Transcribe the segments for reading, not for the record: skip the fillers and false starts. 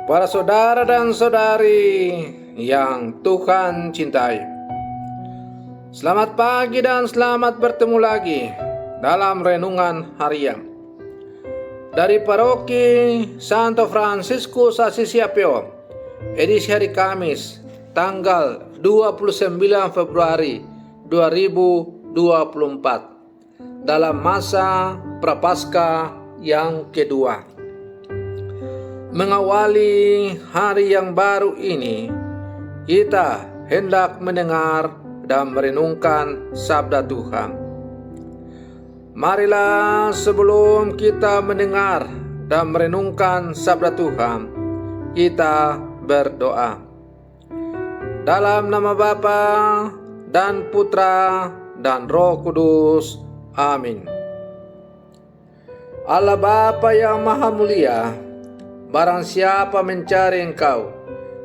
Para saudara dan saudari yang Tuhan cintai, selamat pagi dan selamat bertemu lagi dalam renungan harian dari Paroki Santo Fransiskus Assisi Apio, edisi hari Kamis, tanggal 29 Februari 2024, dalam masa Prapaskah yang kedua. Mengawali hari yang baru ini, kita hendak mendengar dan merenungkan sabda Tuhan. Marilah sebelum kita mendengar dan merenungkan sabda Tuhan, kita berdoa. Dalam nama Bapa dan Putra dan Roh Kudus. Amin. Allah Bapa yang Maha Mulia, barang siapa mencari Engkau,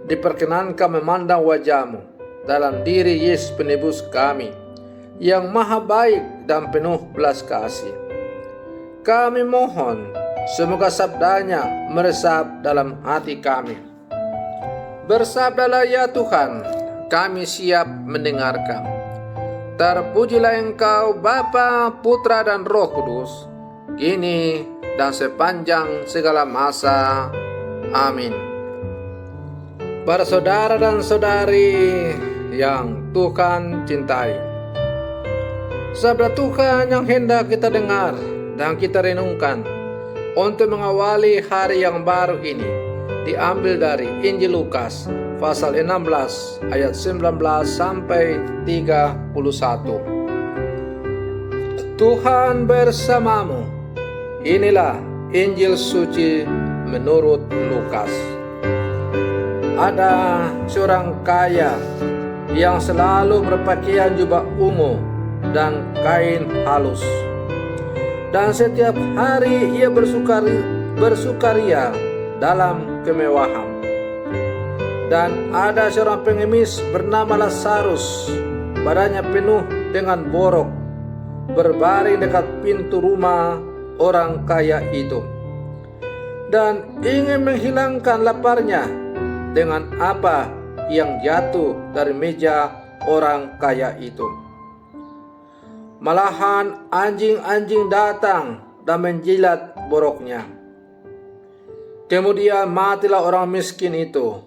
diperkenankan memandang wajah-Mu dalam diri Yesus penebus kami, yang maha baik dan penuh belas kasih. Kami mohon, semoga sabdanya meresap dalam hati kami. Bersabdalah ya Tuhan, kami siap mendengarkan. Terpujilah Engkau Bapa, Putra dan Roh Kudus, kini dan sepanjang segala masa. Amin. Para saudara dan saudari yang Tuhan cintai, sabda Tuhan yang hendak kita dengar dan kita renungkan untuk mengawali hari yang baru ini diambil dari Injil Lukas pasal 16 ayat 19 sampai 31. Tuhan bersamamu. Inilah Injil suci menurut Lukas. Ada seorang kaya yang selalu berpakaian jubah ungu dan kain halus, dan setiap hari ia bersukaria dalam kemewahan. Dan ada seorang pengemis bernama Lazarus, badannya penuh dengan borok, berbaring dekat pintu rumah orang kaya itu, dan ingin menghilangkan laparnya dengan apa yang jatuh dari meja orang kaya itu. Malahan anjing-anjing datang dan menjilat boroknya. Kemudian matilah orang miskin itu,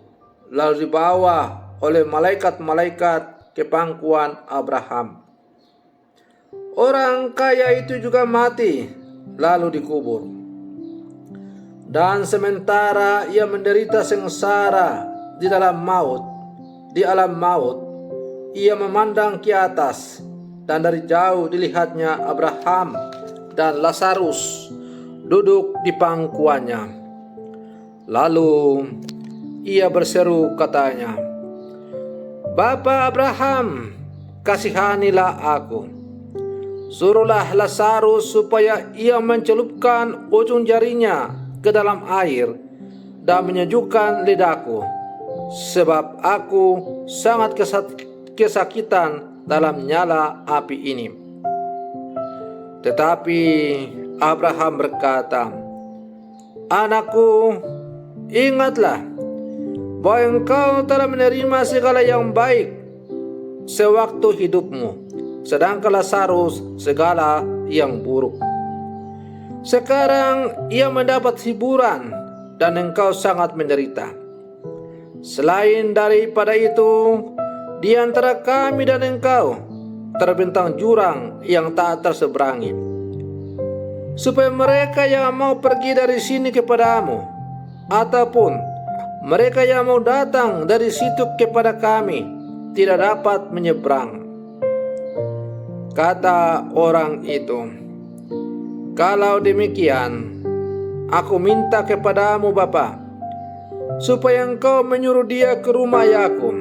lalu dibawa oleh malaikat-malaikat ke pangkuan Abraham. Orang kaya itu juga mati, lalu dikubur. Dan sementara ia menderita sengsara di alam maut, ia memandang ke atas, dan dari jauh dilihatnya Abraham dan Lazarus duduk di pangkuannya. Lalu ia berseru katanya, "Bapa Abraham, kasihanilah aku. Suruhlah Lazarus supaya ia mencelupkan ujung jarinya ke dalam air dan menyejukkan lidahku, sebab aku sangat kesakitan dalam nyala api ini." Tetapi Abraham berkata, "Anakku, ingatlah bahwa engkau telah menerima segala yang baik sewaktu hidupmu, sedangkan Lazarus segala yang buruk. Sekarang ia mendapat hiburan dan engkau sangat menderita. Selain daripada itu, di antara kami dan engkau terbentang jurang yang tak terseberangi. Supaya mereka yang mau pergi dari sini kepadamu, ataupun mereka yang mau datang dari situ kepada kami, tidak dapat menyeberang." Kata orang itu, "Kalau demikian, aku minta kepadamu Bapa, supaya engkau menyuruh dia ke rumah ayahku,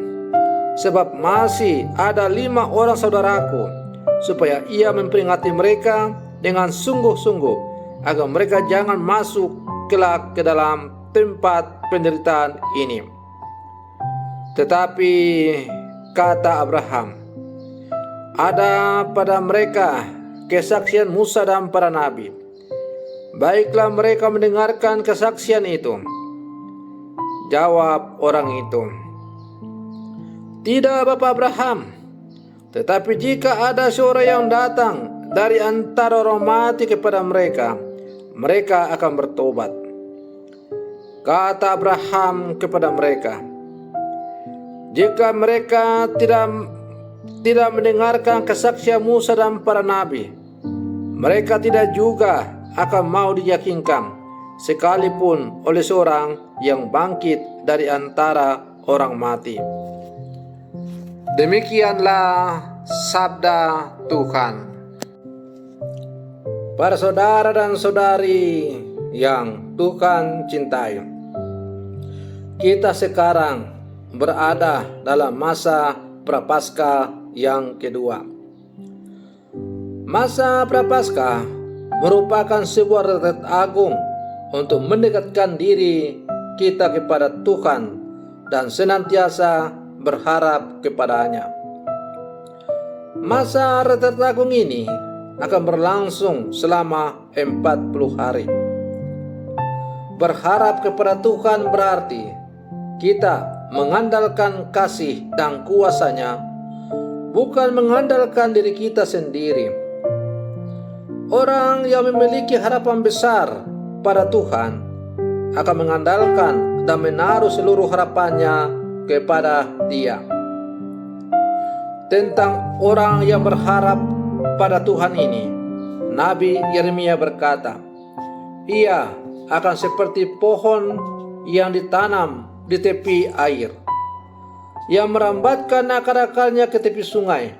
sebab masih ada 5 orang saudaraku, supaya ia memperingati mereka dengan sungguh-sungguh, agar mereka jangan masuk kelak ke dalam tempat penderitaan ini." Tetapi kata Abraham, "Ada pada mereka kesaksian Musa dan para nabi. Baiklah mereka mendengarkan kesaksian itu." Jawab orang itu, "Tidak, Bapak Abraham. Tetapi jika ada seorang yang datang dari antara orang mati kepada mereka, mereka akan bertobat." Kata Abraham kepada mereka, "Jika mereka tidak mendengarkan kesaksian Musa dan para nabi, mereka tidak juga akan mau diyakinkan, sekalipun oleh seorang yang bangkit dari antara orang mati." Demikianlah sabda Tuhan. Para saudara dan saudari yang Tuhan cintai, kita sekarang berada dalam masa Prapaskah yang kedua. Masa Prapaskah merupakan sebuah retret agung untuk mendekatkan diri kita kepada Tuhan dan senantiasa berharap kepadanya. Masa retret agung ini akan berlangsung selama 40 hari. Berharap kepada Tuhan berarti kita mengandalkan kasih dan kuasa-Nya, bukan mengandalkan diri kita sendiri. Orang yang memiliki harapan besar pada Tuhan akan mengandalkan dan menaruh seluruh harapannya kepada Dia. Tentang orang yang berharap pada Tuhan ini, Nabi Yeremia berkata, "Ia akan seperti pohon yang ditanam di tepi air, yang merambatkan akar-akarnya ke tepi sungai,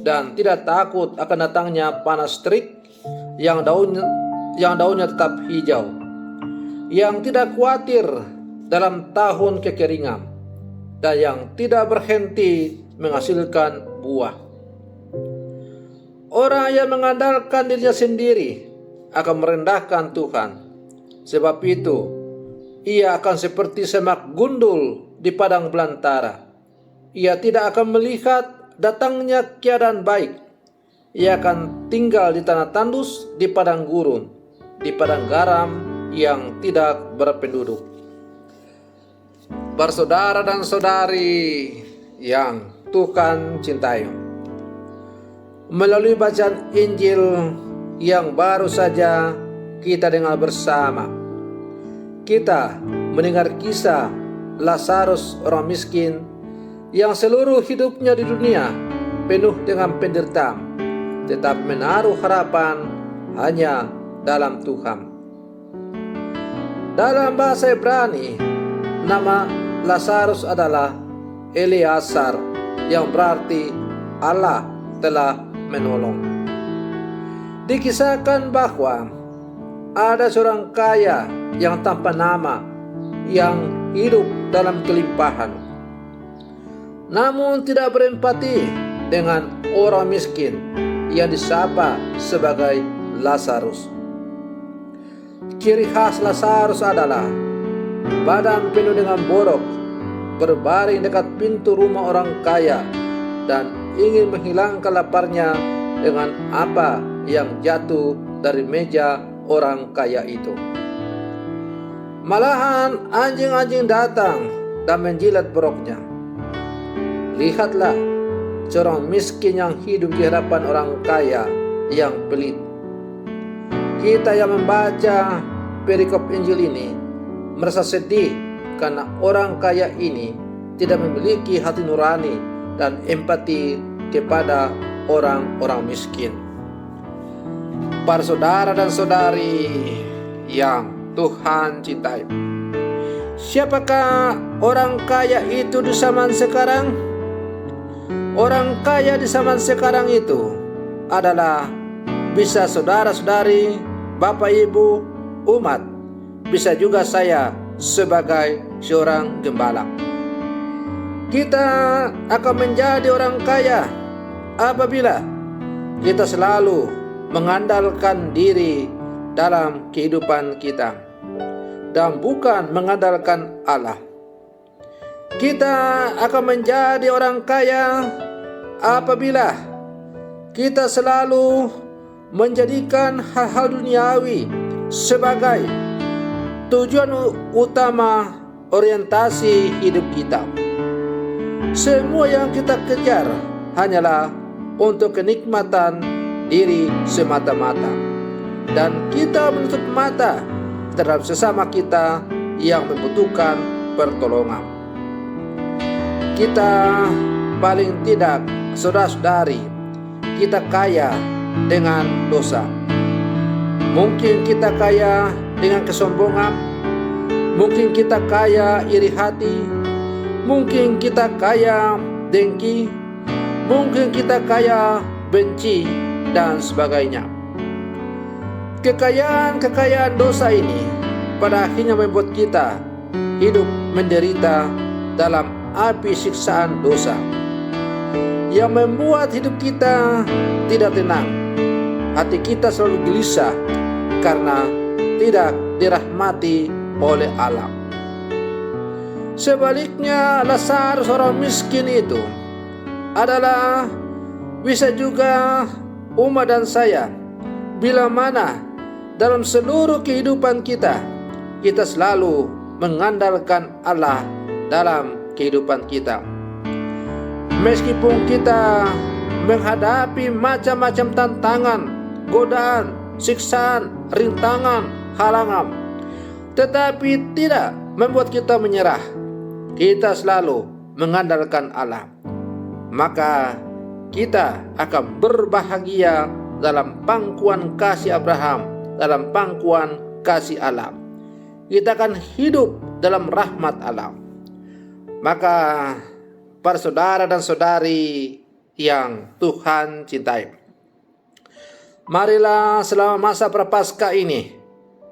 dan tidak takut akan datangnya panas terik, yang daunnya tetap hijau, yang tidak khawatir dalam tahun kekeringan, dan yang tidak berhenti menghasilkan buah." Orang yang mengandalkan dirinya sendiri akan merendahkan Tuhan. Sebab itu, ia akan seperti semak gundul di padang belantara. Ia tidak akan melihat datangnya keadaan baik. Ia akan tinggal di tanah tandus, di padang gurun, di padang garam yang tidak berpenduduk. Bersaudara dan saudari yang Tuhan cintai, melalui bacaan Injil yang baru saja kita dengar bersama, kita mendengar kisah Lazarus, orang miskin yang seluruh hidupnya di dunia penuh dengan penderitaan, tetap menaruh harapan hanya dalam Tuhan. Dalam bahasa Ibrani, nama Lazarus adalah Eleazar, yang berarti Allah telah menolong. Dikisahkan bahwa ada seorang kaya yang tanpa nama yang hidup dalam kelimpahan, namun tidak berempati dengan orang miskin yang disapa sebagai Lazarus. Ciri khas Lazarus adalah badan penuh dengan borok, berbaring dekat pintu rumah orang kaya, dan ingin menghilangkan laparnya dengan apa yang jatuh dari meja orang kaya itu. Malahan anjing-anjing datang dan menjilat boroknya. Lihatlah seorang miskin yang hidup di hadapan orang kaya yang pelit. Kita yang membaca perikop Injil ini merasa sedih karena orang kaya ini tidak memiliki hati nurani dan empati kepada orang-orang miskin. Para saudara dan saudari yang Tuhan cintai, siapakah orang kaya itu di zaman sekarang? Orang kaya di zaman sekarang itu adalah bisa saudara-saudari, bapak ibu, umat, bisa juga saya sebagai seorang gembala. Kita akan menjadi orang kaya apabila kita selalu mengandalkan diri dalam kehidupan kita dan bukan mengandalkan Allah. Kita akan menjadi orang kaya apabila kita selalu menjadikan hal-hal duniawi sebagai tujuan utama orientasi hidup kita. Semua yang kita kejar hanyalah untuk kenikmatan diri semata-mata, dan kita menutup mata terhadap sesama kita yang membutuhkan pertolongan. Kita paling tidak, saudara-saudari, kita kaya dengan dosa. Mungkin kita kaya dengan kesombongan, mungkin kita kaya iri hati, mungkin kita kaya dengki, mungkin kita kaya benci, dan sebagainya. Kekayaan dosa ini pada akhirnya membuat kita hidup menderita dalam api siksaan dosa, yang membuat hidup kita tidak tenang. Hati kita selalu gelisah karena tidak dirahmati oleh Allah. Sebaliknya, Lazarus orang miskin itu adalah bisa juga umat dan saya, bila mana dalam seluruh kehidupan kita selalu mengandalkan Allah dalam kehidupan kita. Meskipun kita menghadapi macam-macam tantangan, godaan, siksaan, rintangan, halangan, tetapi tidak membuat kita menyerah. Kita selalu mengandalkan Allah, maka kita akan berbahagia dalam pangkuan kasih Abraham, dalam pangkuan kasih Allah. Kita akan hidup dalam rahmat Allah. Maka para saudara dan saudari yang Tuhan cintai, marilah selama masa Prapaskah ini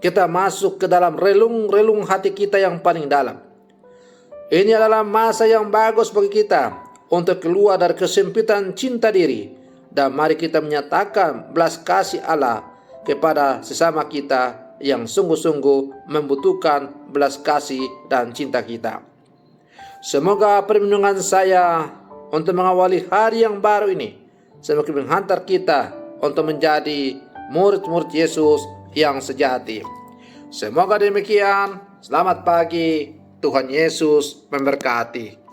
kita masuk ke dalam relung-relung hati kita yang paling dalam. Ini adalah masa yang bagus bagi kita untuk keluar dari kesempitan cinta diri, dan mari kita menyatakan belas kasih Allah kepada sesama kita yang sungguh-sungguh membutuhkan belas kasih dan cinta kita. Semoga perlindungan saya untuk mengawali hari yang baru ini semakin menghantar kita untuk menjadi murid-murid Yesus yang sejati. Semoga demikian. Selamat pagi. Tuhan Yesus memberkati.